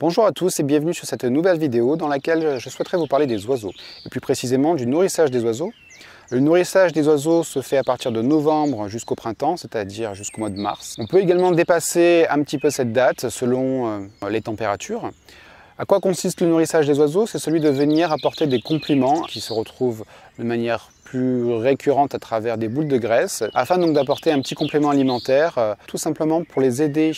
Bonjour à tous et bienvenue sur cette nouvelle vidéo dans laquelle je souhaiterais vous parler des oiseaux, et plus précisément du nourrissage des oiseaux. Le nourrissage des oiseaux se fait à partir de novembre jusqu'au printemps, c'est-à-dire jusqu'au mois de mars. On peut également dépasser un petit peu cette date selon les températures. À quoi consiste le nourrissage des oiseaux? C'est celui de venir apporter des compléments qui se retrouvent de manière plus récurrente à travers des boules de graisse, afin donc d'apporter un petit complément alimentaire, tout simplement pour les aider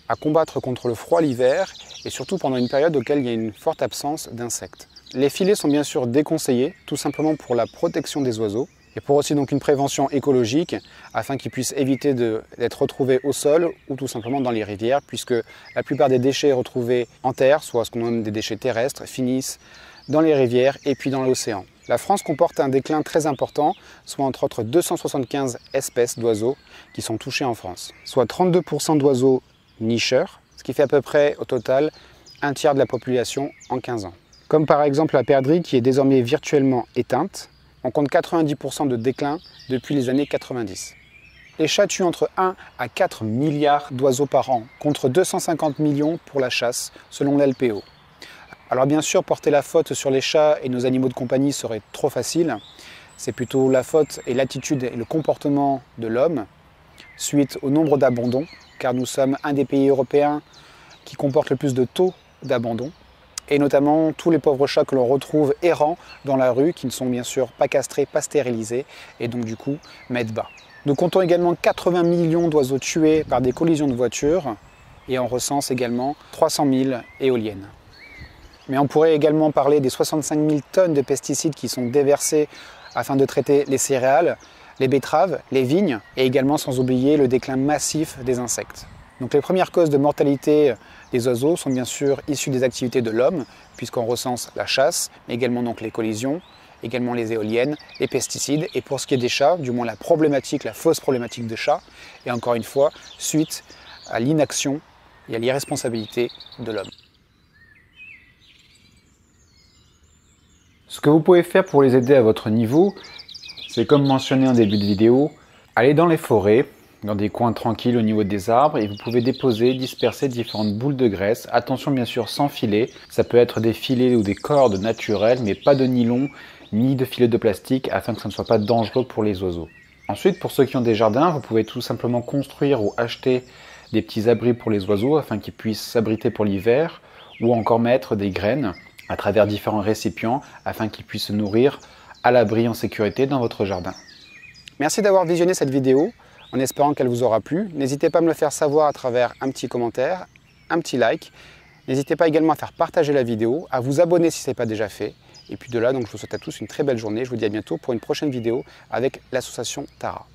à combattre contre le froid l'hiver et surtout pendant une période auquel il y a une forte absence d'insectes. Les filets sont bien sûr déconseillés, tout simplement pour la protection des oiseaux et pour aussi donc une prévention écologique afin qu'ils puissent éviter d'être retrouvés au sol ou tout simplement dans les rivières, puisque la plupart des déchets retrouvés en terre, soit ce qu'on nomme des déchets terrestres, finissent dans les rivières et puis dans l'océan. La France comporte un déclin très important, soit entre autres 275 espèces d'oiseaux qui sont touchées en France, soit 32% d'oiseaux nicheurs, ce qui fait à peu près au total un tiers de la population en 15 ans. Comme par exemple la perdrix qui est désormais virtuellement éteinte, on compte 90% de déclin depuis les années 90. Les chats tuent entre 1 à 4 milliards d'oiseaux par an, contre 250 millions pour la chasse, selon l'LPO. Alors bien sûr, porter la faute sur les chats et nos animaux de compagnie serait trop facile. C'est plutôt la faute et l'attitude et le comportement de l'homme, suite au nombre d'abandons, car nous sommes un des pays européens qui comporte le plus de taux d'abandon, et notamment tous les pauvres chats que l'on retrouve errants dans la rue, qui ne sont bien sûr pas castrés, pas stérilisés, et donc du coup mettent bas. Nous comptons également 80 millions d'oiseaux tués par des collisions de voitures, et on recense également 300 000 éoliennes. Mais on pourrait également parler des 65 000 tonnes de pesticides qui sont déversés afin de traiter les céréales, les betteraves, les vignes, et également sans oublier le déclin massif des insectes. Donc les premières causes de mortalité des oiseaux sont bien sûr issues des activités de l'homme, puisqu'on recense la chasse, mais également donc les collisions, également les éoliennes, les pesticides, et pour ce qui est des chats, du moins la fausse problématique des chats, et encore une fois, suite à l'inaction et à l'irresponsabilité de l'homme. Ce que vous pouvez faire pour les aider à votre niveau, c'est comme mentionné en début de vidéo, aller dans les forêts, dans des coins tranquilles au niveau des arbres, et vous pouvez déposer, disperser différentes boules de graisse. Attention bien sûr sans filet, ça peut être des filets ou des cordes naturelles, mais pas de nylon ni de filets de plastique afin que ça ne soit pas dangereux pour les oiseaux. Ensuite, pour ceux qui ont des jardins, vous pouvez tout simplement construire ou acheter des petits abris pour les oiseaux afin qu'ils puissent s'abriter pour l'hiver, ou encore mettre des graines à travers différents récipients afin qu'ils puissent se nourrir à l'abri en sécurité dans votre jardin. Merci d'avoir visionné cette vidéo, en espérant qu'elle vous aura plu. N'hésitez pas à me le faire savoir à travers un petit commentaire, un petit like. N'hésitez pas également à faire partager la vidéo, à vous abonner si ce n'est pas déjà fait. Et puis de là, donc, je vous souhaite à tous une très belle journée. Je vous dis à bientôt pour une prochaine vidéo avec l'association Tara.